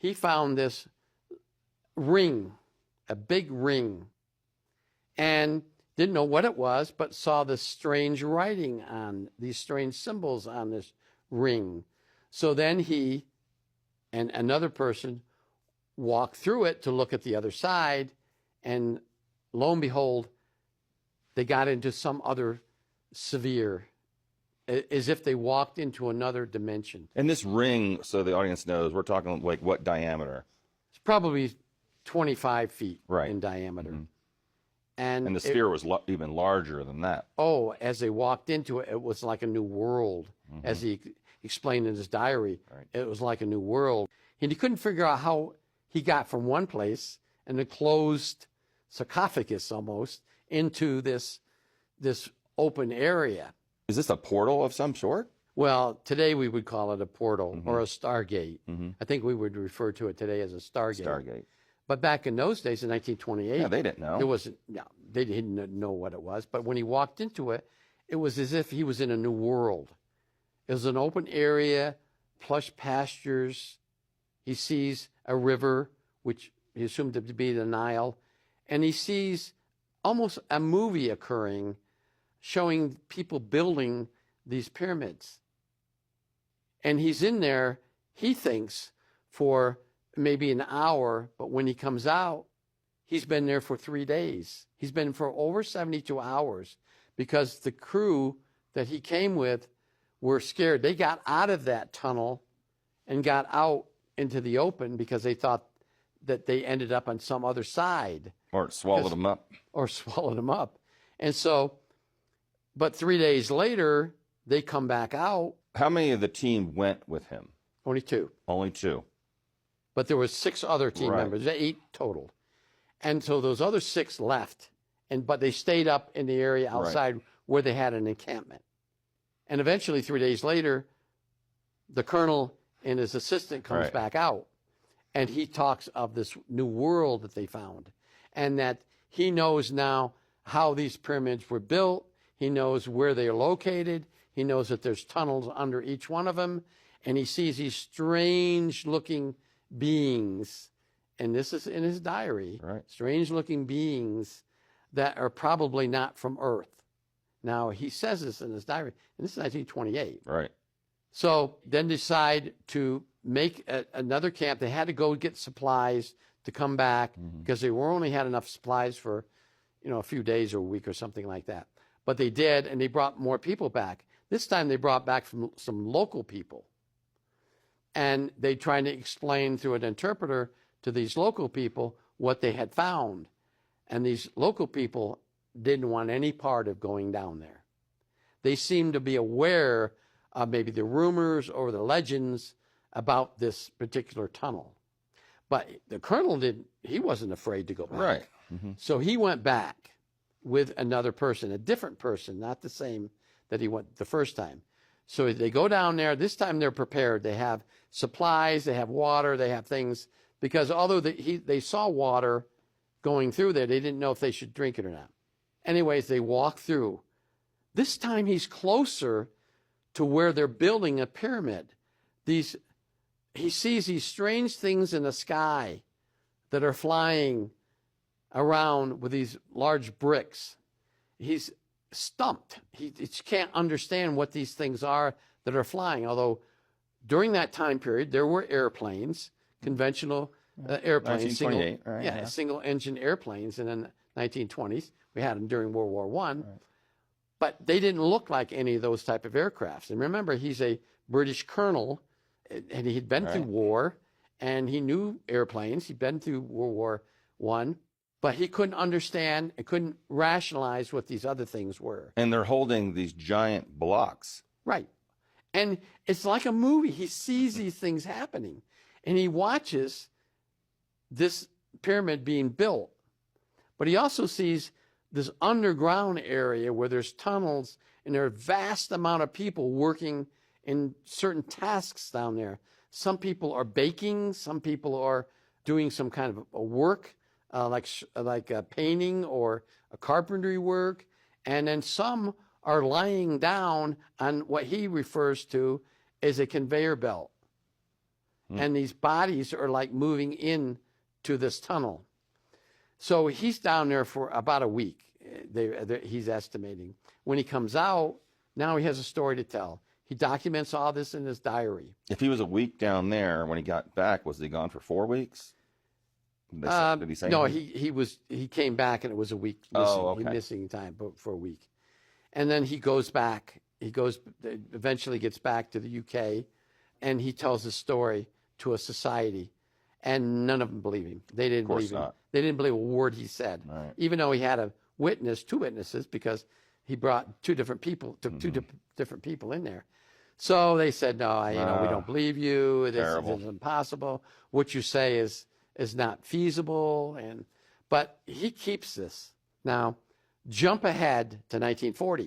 he found this ring, a big ring, and didn't know what it was, but saw this strange writing on these strange symbols on this ring. So then he and another person walked through it to look at the other side, and lo and behold, they got into some other severe, as if they walked into another dimension. And this ring, so the audience knows, we're talking like what diameter? It's probably 25 feet Right. in diameter. Mm-hmm. And the sphere was even larger than that. Oh, as they walked into it, it was like a new world. Mm-hmm. As he explained in his diary, right. It was like a new world. And he couldn't figure out how he got from one place, an enclosed sarcophagus almost, into this open area. Is this a portal of some sort? Well, today we would call it a portal mm-hmm. or a Stargate. Mm-hmm. I think we would refer to it today as a Stargate. Stargate. But back in those days, in 1928, yeah, they didn't know. They didn't know what it was. But when he walked into it, it was as if he was in a new world. It was an open area, plush pastures. He sees a river, which he assumed to be the Nile, and he sees almost a movie occurring, showing people building these pyramids. And he's in there, he thinks, for maybe an hour, but when he comes out, he's been there for 3 days. He's been for over 72 hours because the crew that he came with were scared. They got out of that tunnel and got out into the open because they thought that they ended up on some other side. Or it swallowed them up. Or swallowed them up. And so, but 3 days later, they come back out. How many of the team went with him? Only two. Only two. But there were 6 other team members, 8 total. And so those other 6 left, but they stayed up in the area outside where they had an encampment. And eventually, 3 days later, the colonel and his assistant comes back out, and he talks of this new world that they found, and that he knows now how these pyramids were built. He knows where they are located. He knows that there's tunnels under each one of them, and he sees these strange-looking beings, and this is in his diary, strange-looking beings that are probably not from Earth. Now, he says this in his diary, and this is 1928. Right. So then decide to make another camp. They had to go get supplies to come back because they only had enough supplies for, a few days or a week or something like that. But they did, and they brought more people back. This time they brought back some local people. And they tried to explain through an interpreter to these local people what they had found. And these local people didn't want any part of going down there. They seemed to be aware of maybe the rumors or the legends about this particular tunnel. But the colonel he wasn't afraid to go back. Right. Mm-hmm. So he went back with another person, a different person, not the same that he went the first time. So they go down there. This time they're prepared. They have supplies, they have water, they have things. Because although they saw water going through there, they didn't know if they should drink it or not. Anyways, they walk through. This time he's closer to where they're building a pyramid. He sees these strange things in the sky that are flying around with these large bricks. He's stumped. He can't understand what these things are that are flying, although during that time period, there were airplanes, conventional airplanes, single-engine airplanes in the 1920s. We had them during World War I. But they didn't look like any of those type of aircrafts. And remember, he's a British colonel, and he'd been through war, and he knew airplanes. He'd been through World War I, but he couldn't understand and couldn't rationalize what these other things were. And they're holding these giant blocks. Right. And it's like a movie. He sees these things happening, and he watches this pyramid being built. But he also sees this underground area where there's tunnels, and there are a vast amount of people working in certain tasks down there. Some people are baking. Some people are doing some kind of a work, like a painting or a carpentry work. And then some are lying down on what he refers to as a conveyor belt. and these bodies are like moving in to this tunnel. So he's down there for about a week. He's estimating. When he comes out, now he has a story to tell. He documents all this in his diary. If he was a week down there, when he got back, was he gone for 4 weeks? Did he say no, anything? he came back and it was a week missing. Oh, okay. Missing time for a week. And then he goes back. Eventually gets back to the UK, and he tells his story to a society, and none of them believe him. They didn't believe him. Not. They didn't believe a word he said, Right. even though he had two witnesses, because he brought two different people, different people in there. So they said, no, we don't believe you. This is impossible. What you say is not feasible. But he keeps this. Now, jump ahead to 1940.